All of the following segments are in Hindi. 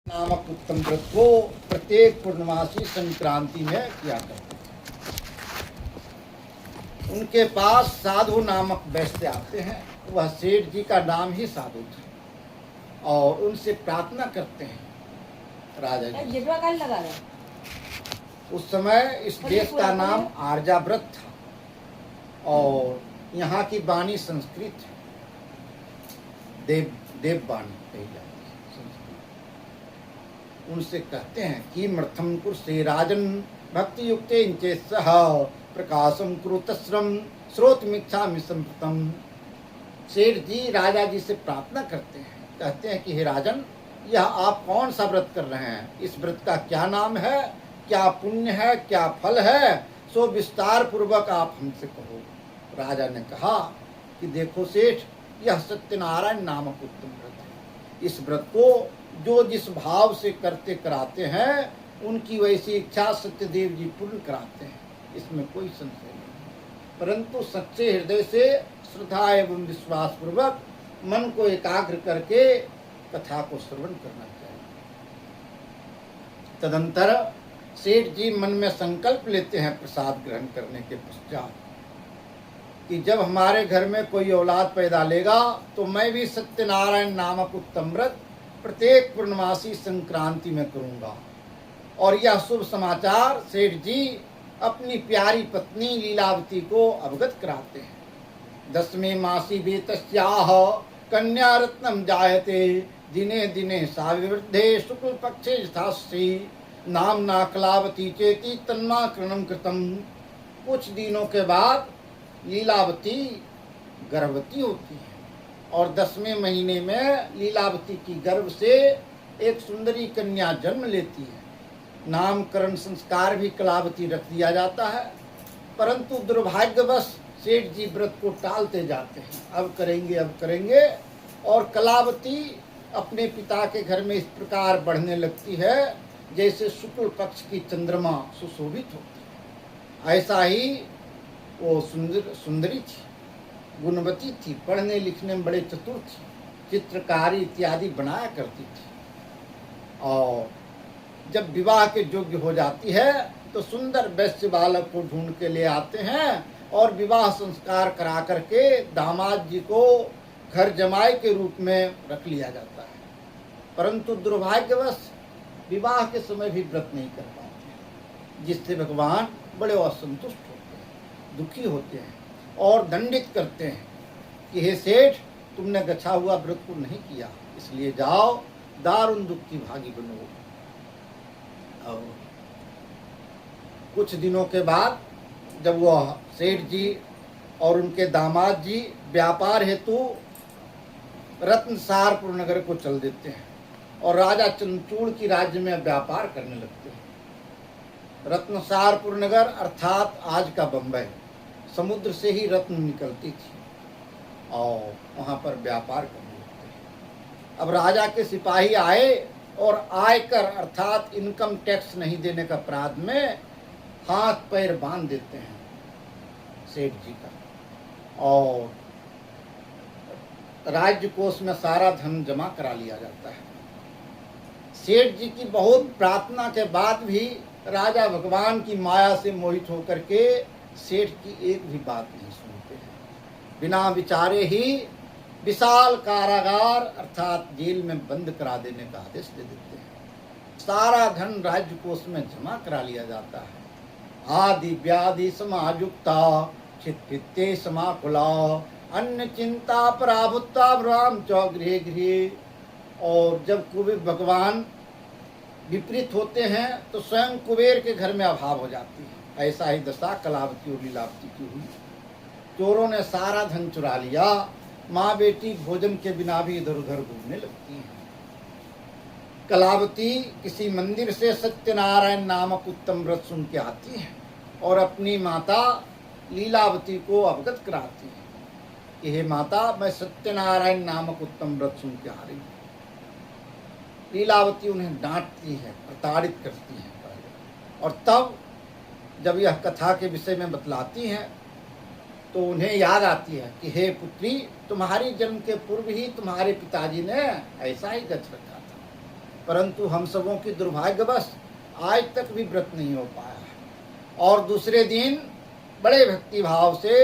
नामक उत्तम व्रत को प्रत्येक पूर्णमासी संक्रांति में किया करते हैं। उनके पास साधु नामक वैश्य आते हैं। वह सेठ जी का नाम ही साधु था और उनसे प्रार्थना करते हैं राजा जी। उस समय इस देश का नाम आर्यावर्त था और यहाँ की वाणी संस्कृत है, देववाणी कही जाती है। उनसे कहते हैं कि मर्थम कुरुसे राजन भक्ति युक्ते इंचे सह प्रकाशम कुरुतस्रम श्रोतमिच्छामि संप्रतम। सेठ जी राजा जी से प्रार्थना करते हैं, कहते हैं कि हे राजन, यह आप कौन सा व्रत कर रहे हैं? इस व्रत का क्या नाम है, क्या पुण्य है, क्या फल है, सो विस्तार पूर्वक आप हमसे कहो। राजा ने कहा कि देखो सेठ, यह सत्यनारायण नामक उत्तम व्रत है। इस व्रत को जो जिस भाव से करते कराते हैं उनकी वैसी इच्छा सत्यदेव जी पूर्ण कराते हैं, इसमें कोई संशय नहीं। परंतु सच्चे हृदय से श्रद्धा एवं विश्वास पूर्वक मन को एकाग्र करके कथा को श्रवण करना चाहिए। तदंतर सेठ जी मन में संकल्प लेते हैं प्रसाद ग्रहण करने के पश्चात कि जब हमारे घर में कोई औलाद पैदा लेगा तो मैं भी सत्यनारायण नामक उत्तम व्रत प्रत्येक पूर्णमासी संक्रांति में करूंगा। और यह शुभ समाचार सेठ जी अपनी प्यारी पत्नी लीलावती को अवगत कराते हैं। 10वें मासी वेतस्याह कन्या रत्नम जायते दिने दिने साविवृद्धे शुक्ल पक्षे यथाश्री नामना कलावती चेती तन्माकरणम कृतम। कुछ दिनों के बाद लीलावती गर्भवती होती है और 10वें महीने में लीलावती की गर्भ से एक सुंदरी कन्या जन्म लेती है। नामकरण संस्कार भी कलावती रख दिया जाता है, परंतु दुर्भाग्यवश सेठ जी व्रत को टालते जाते हैं, अब करेंगे और कलावती अपने पिता के घर में इस प्रकार बढ़ने लगती है जैसे शुक्ल पक्ष की चंद्रमा सुशोभित होती है। ऐसा ही वो सुंदरी थी, गुणवती थी, पढ़ने लिखने में बड़े चतुर थी, चित्रकारी इत्यादि बनाया करती थी। और जब विवाह के योग्य हो जाती है तो सुंदर वैश्य बालक को ढूंढ के ले आते हैं और विवाह संस्कार करा करके दामाद जी को घर जमाई के रूप में रख लिया जाता है। परंतु दुर्भाग्यवश विवाह के समय भी व्रत नहीं कर पाते, जिससे भगवान बड़े असंतुष्ट होते हैं, दुखी होते हैं और दंडित करते हैं कि हे सेठ, तुमने गछा हुआ व्रत को नहीं किया, इसलिए जाओ दारुण दुख की भागी बनो। और कुछ दिनों के बाद जब वह सेठ जी और उनके दामाद जी व्यापार हेतु रत्नसारपुर नगर को चल देते हैं और राजा चंचूड़ की राज्य में व्यापार करने लगते हैं। रत्नसारपुर नगर अर्थात आज का बंबई, समुद्र से ही रत्न निकलती थी और वहाँ पर व्यापार करने लगते हैं। अब राजा के सिपाही आए और आयकर अर्थात इनकम टैक्स नहीं देने का अपराध में हाथ पैर बांध देते हैं सेठ जी का और राज्य कोष में सारा धन जमा करा लिया जाता है। सेठ जी की बहुत प्रार्थना के बाद भी राजा भगवान की माया से मोहित होकर के सेठ की एक भी बात नहीं सुनते हैं। बिना विचारे ही विशाल कारागार अर्थात जेल में बंद करा देने का आदेश दे देते हैं। सारा धन राज्य कोष में जमा करा लिया जाता है। आदि व्याधि समायुक्ता चित्ते समाकुला अन्य चिंता पराभुता भ्राम च गृह गृह। और जब कुबेर भगवान विपरीत होते हैं तो स्वयं कुबेर के घर में अभाव हो जाती है। ऐसा ही दशा कलावती और लीलावती की हुई। चोरों ने सारा धन चुरा लिया, माँ बेटी भोजन के बिना भी इधर उधर घूमने लगती हैं। कलावती किसी मंदिर से सत्यनारायण नामक उत्तम व्रत सुन के आती है और अपनी माता लीलावती को अवगत कराती है कि हे माता, मैं सत्यनारायण नामक उत्तम व्रत सुन के आ रही हूँ। लीलावती उन्हें डांटती है, प्रताड़ित करती है और तब जब यह कथा के विषय में बतलाती हैं तो उन्हें याद आती है कि हे पुत्री, तुम्हारी जन्म के पूर्व ही तुम्हारे पिताजी ने ऐसा ही गछ रखा था। परंतु हम सबों की दुर्भाग्यवश आज तक भी व्रत नहीं हो पाया। और दूसरे दिन बड़े भक्ति भाव से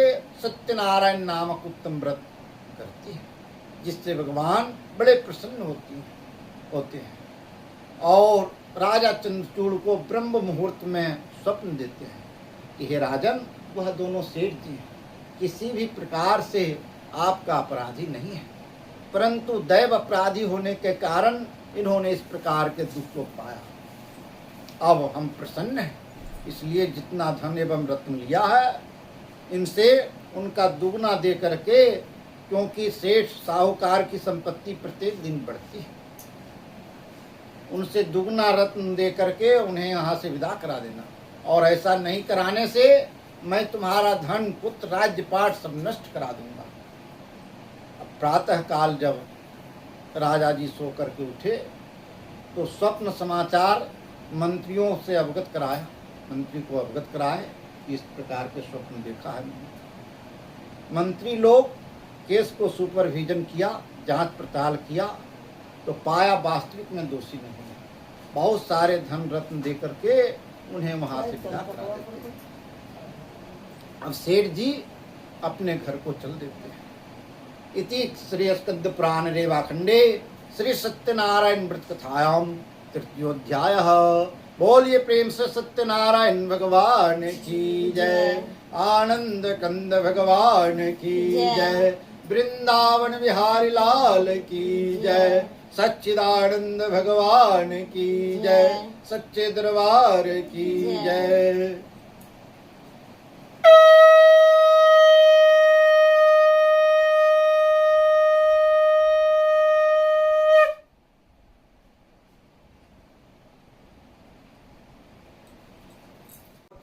सत्यनारायण नामक उत्तम व्रत करती है, जिससे भगवान बड़े प्रसन्न होते हैं। और राजा चंद्रचूड़ को ब्रह्म मुहूर्त में स्वप्न देते हैं कि हे राजन, वह दोनों सेठ जी किसी भी प्रकार से आपका अपराधी नहीं है, परंतु दैव अपराधी होने के कारण इन्होंने इस प्रकार के दुख को पाया। अब हम प्रसन्न हैं, इसलिए जितना धन एवं रत्न लिया है इनसे उनका दुगना दे करके, क्योंकि सेठ साहूकार की संपत्ति प्रत्येक दिन बढ़ती है, उनसे दुगना रत्न दे करके उन्हें यहाँ से विदा करा देना। और ऐसा नहीं कराने से मैं तुम्हारा धन, पुत्र, राज्यपाट सब नष्ट करा दूंगा। अब प्रातः काल जब राजा जी सो करके उठे तो स्वप्न समाचार मंत्रियों से अवगत कराया, मंत्री को अवगत कराए, इस प्रकार के स्वप्न देखा है। मंत्री लोग केस को सुपरविजन किया, जांच पड़ताल किया, तो पाया वास्तविक में दोषी नहीं है। बहुत सारे धन रत्न दे करके उन्हें वहां से विदा करा देते हैं। अब सेठ जी अपने घर को चल देते हैं। इति श्री स्कंद पुराण रेवाखंडे श्री सत्यनारायण व्रत कथायाम तृतीयोध्याय। बोलिए प्रेम से सत्यनारायण भगवान की जय, आनंद कंद भगवान की जय, वृंदावन बिहारी लाल की जय, सच्चिदानंद भगवान की जय, सच्चे दरबार की जय।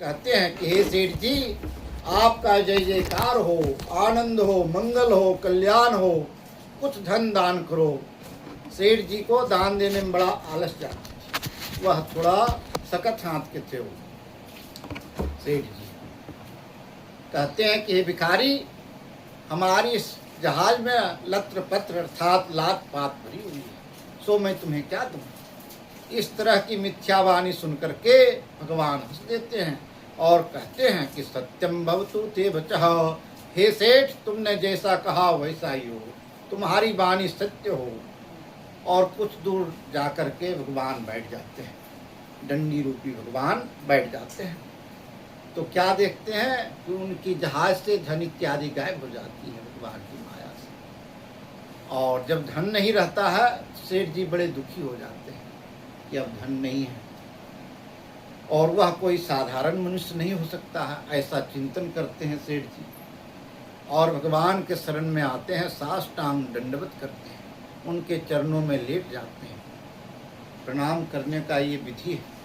कहते हैं कि हे सेठ जी, आपका जय जयकार हो, आनंद हो, मंगल हो, कल्याण हो, कुछ धन दान करो। सेठ जी को दान देने में बड़ा आलस्य आता, वह थोड़ा सख्त हाथ के थे। वो सेठ जी कहते हैं कि हे भिखारी, हमारी इस जहाज में लत्र पत्र अर्थात लात पात भरी हुई है, सो मैं तुम्हें क्या दूं। इस तरह की मिथ्यावाणी सुनकर के भगवान हंस देते हैं और कहते हैं कि सत्यम भवतु ते वचः, हे सेठ, तुमने जैसा कहा वैसा ही हो, तुम्हारी वाणी सत्य हो। और कुछ दूर जाकर के भगवान बैठ जाते हैं, डंडी रूपी भगवान बैठ जाते हैं। तो क्या देखते हैं कि उनकी जहाज से धन इत्यादि गायब हो जाती है भगवान की माया से। और जब धन नहीं रहता है, सेठ जी बड़े दुखी हो जाते हैं कि अब धन नहीं है, और वह कोई साधारण मनुष्य नहीं हो सकता है, ऐसा चिंतन करते हैं सेठ जी। और भगवान के शरण में आते हैं, साष्टांग दंडवत करते हैं, उनके चरणों में लेट जाते हैं। प्रणाम करने का ये विधि है।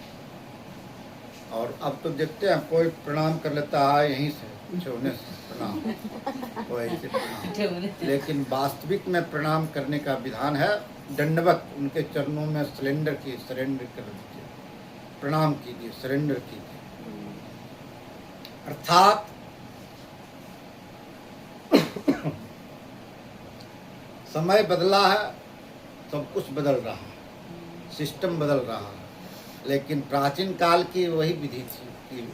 और अब तो देखते हैं कोई प्रणाम कर लेता है यहीं से छोड़ने से प्रणाम, वो ऐसे प्रणाम, लेकिन वास्तविक में प्रणाम करने का विधान है दंडवत, उनके चरणों में सरेंडर कर दीजिए, प्रणाम कीजिए, सरेंडर कीजिए। अर्थात समय बदला है, सब कुछ बदल रहा है, सिस्टम बदल रहा है, लेकिन प्राचीन काल की वही विधि थी कि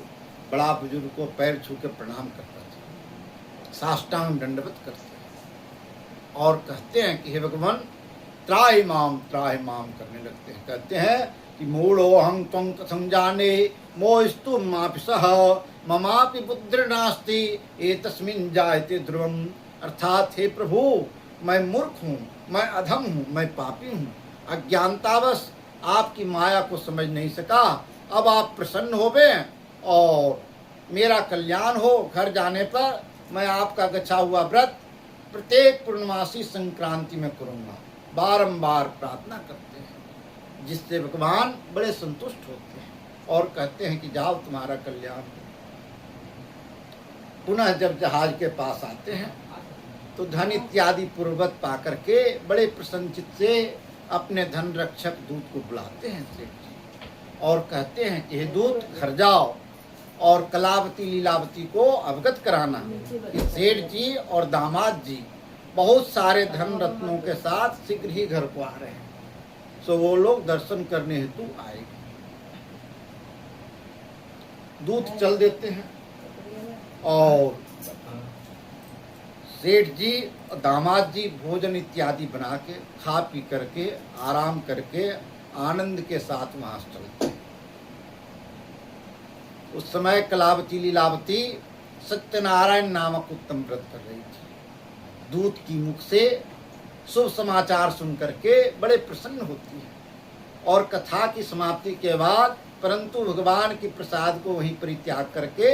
बड़ा बुजुर्ग को पैर छू के प्रणाम करता था, साष्टांग दंडवत करते और कहते हैं कि हे भगवान त्राहि माम करने लगते हैं। कहते हैं कि मूढ़ो हम त्वं कथं जाने मोस्तु मापि सह ममापि बुद्धिर्नास्ति एतस्मिन् जायते ध्रुवम्। अर्थात हे प्रभु, मैं मूर्ख हूँ, मैं अधम हूँ, मैं पापी हूँ, अज्ञानतावश आपकी माया को समझ नहीं सका। अब आप प्रसन्न होवे और मेरा कल्याण हो। घर जाने पर मैं आपका गच्छा हुआ व्रत प्रत्येक पूर्णमासी संक्रांति में करूँगा। बारंबार प्रार्थना करते हैं, जिससे भगवान बड़े संतुष्ट होते हैं और कहते हैं कि जाओ तुम्हारा कल्याण हो। पुनः जब जहाज के पास आते हैं तो धन इत्यादि पूर्वत पा करके बड़े प्रसन्नचित से अपने धन रक्षक दूत को बुलाते हैं सेठ जी और कहते हैं कि हे दूत, घर जाओ और कलावती लीलावती को अवगत कराना कि सेठ जी और दामाद जी बहुत सारे धन रत्नों के साथ शीघ्र ही घर को आ रहे हैं। सो वो लोग दर्शन करने हेतु आएंगे। दूत चल देते हैं और सेठ जी दामाद जी भोजन इत्यादि बना के खा पी करके आराम करके आनंद के साथ वहां चलते हैं। उस समय कलावती लीलावती सत्यनारायण नामक उत्तम व्रत कर रही थी। दूत की मुख से शुभ समाचार सुन करके बड़े प्रसन्न होती है और कथा की समाप्ति के बाद परंतु भगवान की प्रसाद को वहीं परित्याग करके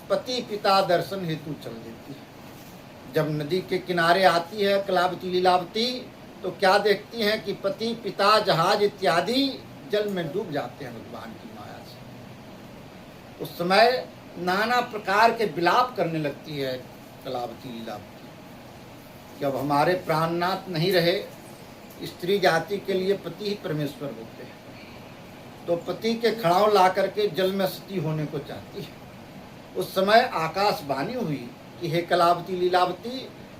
पति पिता दर्शन हेतु चल देती है। जब नदी के किनारे आती है कलावती लीलावती तो क्या देखती हैं कि पति पिता जहाज इत्यादि जल में डूब जाते हैं भगवान की माया से। उस समय नाना प्रकार के विलाप करने लगती है कलावती लीलावती। जब हमारे प्राणनाथ नहीं रहे, स्त्री जाति के लिए पति ही परमेश्वर होते हैं, तो पति के खड़ाव ला करके जल में सती होने को चाहती है। उस समय आकाशवाणी हुई कि हे कलावती लीलावती,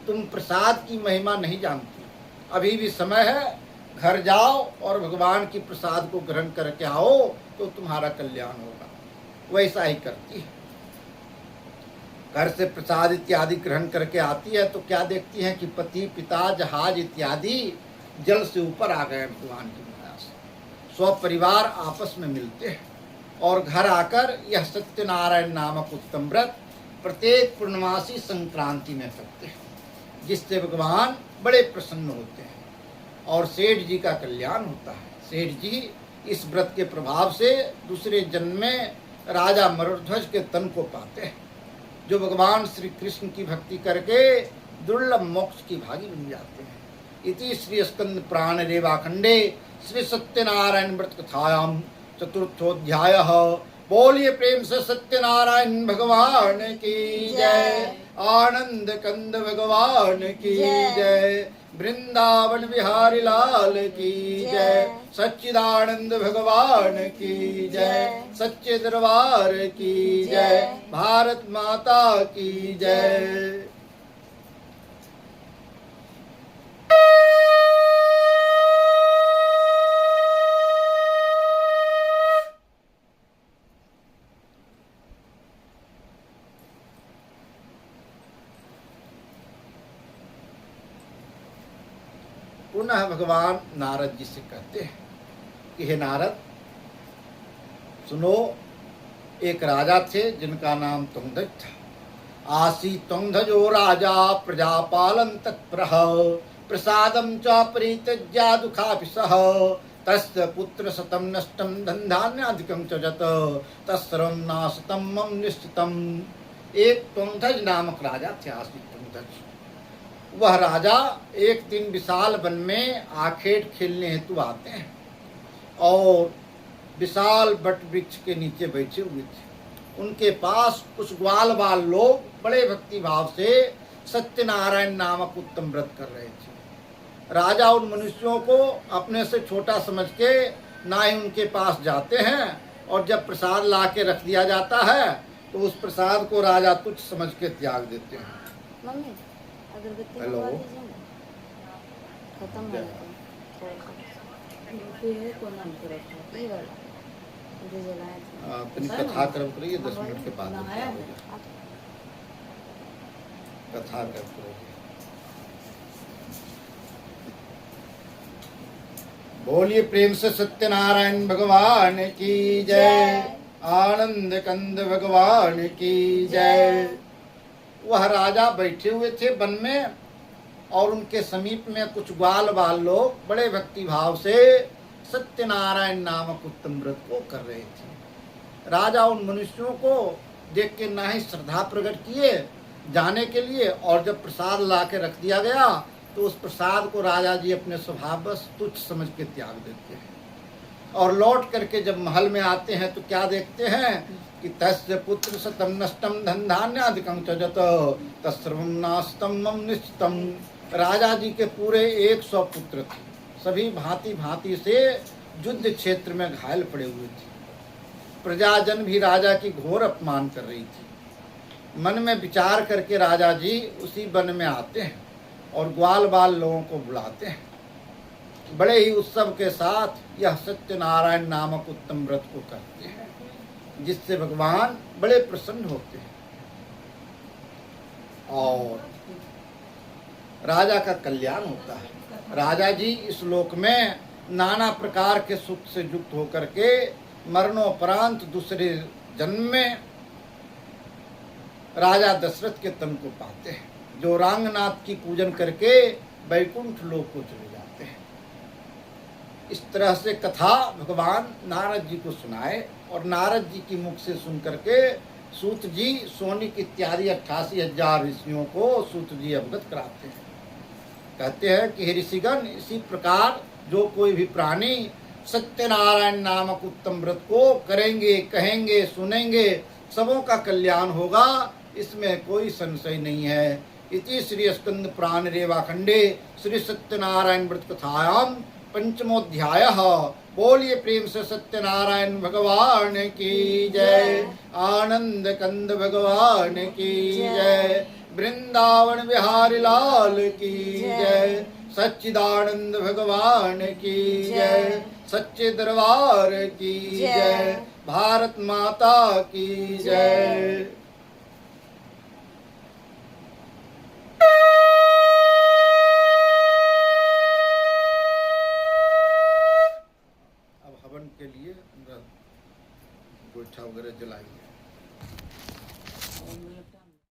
तुम प्रसाद की महिमा नहीं जानती, अभी भी समय है, घर जाओ और भगवान की प्रसाद को ग्रहण करके आओ तो तुम्हारा कल्याण होगा। वैसा ही करती है। घर से प्रसाद इत्यादि ग्रहण करके आती है तो क्या देखती है कि पति पिता जहाज इत्यादि जल से ऊपर आ गए भगवान की माया से। स्व परिवार आपस में मिलते हैं और घर आकर यह सत्यनारायण नामक उत्तम व्रत प्रत्येक पूर्णमासी संक्रांति में करते हैं, जिससे भगवान बड़े प्रसन्न होते हैं और सेठ जी का कल्याण होता है। सेठ जी इस व्रत के प्रभाव से दूसरे जन्म में राजा मरुध्वज के तन को पाते हैं, जो भगवान श्री कृष्ण की भक्ति करके दुर्लभ मोक्ष की भागी बन जाते हैं। इति श्री स्कंद पुराण रेवाखंडे श्री सत्यनारायण व्रत कथायाम चतुर्थोध्यायः। बोलिए प्रेम से सत्यनारायण भगवान की जय, आनंद कंद भगवान की जय, वृंदावन बिहारी लाल की जय, सच्चिदानंद भगवान की जय, सच्चे दरबार की जय, भारत माता की जय। पुनः भगवान नारद जी से कहते हैं कि हे नारद, सुनो, एक राजा थे जिनका नाम तुंगध्वज था। आसी तुंगध्वजो राजा प्रजापालन तत्परः, प्रसादम च परित्यज्य दुःखाभिसः, तस्य पुत्र शतं नष्टं धनधान्याधिकं च जत, तत्सर्वं नाशतं मम निश्चितम्। एक तुंगध्वज नामक राजा थे, आसी तुंगध्वज। वह राजा एक दिन विशाल वन में आखेट खेलने हेतु आते हैं और विशाल वट वृक्ष के नीचे बैठे हुए थे। उनके पास कुछ ग्वाल बाल लोग बड़े भक्ति भाव से सत्यनारायण नामक उत्तम व्रत कर रहे थे। राजा उन मनुष्यों को अपने से छोटा समझ के ना ही उनके पास जाते हैं और जब प्रसाद ला के रख दिया जाता है तो उस प्रसाद को राजा तुच्छ समझ के त्याग देते हैं। हेलो, खत्म है कथा क्रम करिए, 10 मिनट के बाद कथा क्रम करिए। बोलिए प्रेम से सत्यनारायण भगवान की जय, आनंद कंद भगवान की जय। वह राजा बैठे हुए थे वन में और उनके समीप में कुछ ग्वाल बाल लोग बड़े भक्ति भाव से सत्यनारायण नामक उत्तम व्रत को कर रहे थे। राजा उन मनुष्यों को देख के ना ही श्रद्धा प्रकट किए जाने के लिए, और जब प्रसाद ला के रख दिया गया तो उस प्रसाद को राजा जी अपने स्वभाव बस तुच्छ समझ के त्याग देते हैं। और लौट करके जब महल में आते हैं तो क्या देखते हैं कि तस्य पुत्र शतं नष्टं धनधान्याधिकं च जत, तत्सर्वं नाशतं मम निश्चितम्। राजा जी के पूरे 100 पुत्र थे, सभी भांति भांति से युद्ध क्षेत्र में घायल पड़े हुए थे। प्रजाजन भी राजा की घोर अपमान कर रही थी। मन में विचार करके राजा जी उसी वन में आते हैं और ग्वाल बाल लोगों को बुलाते हैं बड़े ही उत्सव के साथ यह सत्यनारायण नामक उत्तम व्रत को करते हैं, जिससे भगवान बड़े प्रसन्न होते हैं और राजा का कल्याण होता है। राजा जी इस लोक में नाना प्रकार के सुख से युक्त होकर के मरणोपरांत दूसरे जन्म में राजा दशरथ के तन को पाते हैं, जो रांगनाथ की पूजन करके वैकुंठ लोक को चले जाते हैं। इस तरह से कथा भगवान नारद जी को सुनाए और नारद जी की मुख से सुन करके सूत जी सोनिक इत्यादि 88,000 ऋषियों को सूत जी अवगत कराते हैं। कहते हैं कि हे ऋषिगण, इसी प्रकार जो कोई भी प्राणी सत्यनारायण नामक उत्तम व्रत को करेंगे, कहेंगे, सुनेंगे, सबों का कल्याण होगा, इसमें कोई संशय नहीं है। इति श्री स्कंद पुराण रेवाखंडे श्री सत्यनारायण व्रत कथायाम पंचमोध्यायः। बोलिए प्रेम से सत्यनारायण भगवान की जय, आनंद कंद भगवान की जय, वृंदावन बिहारी लाल की जय, सच्चिदानंद भगवान की जय, सच्चे दरबार की जय, भारत माता की जय। अब हवन के लिए गोइठा वगैरह जलाएंगे।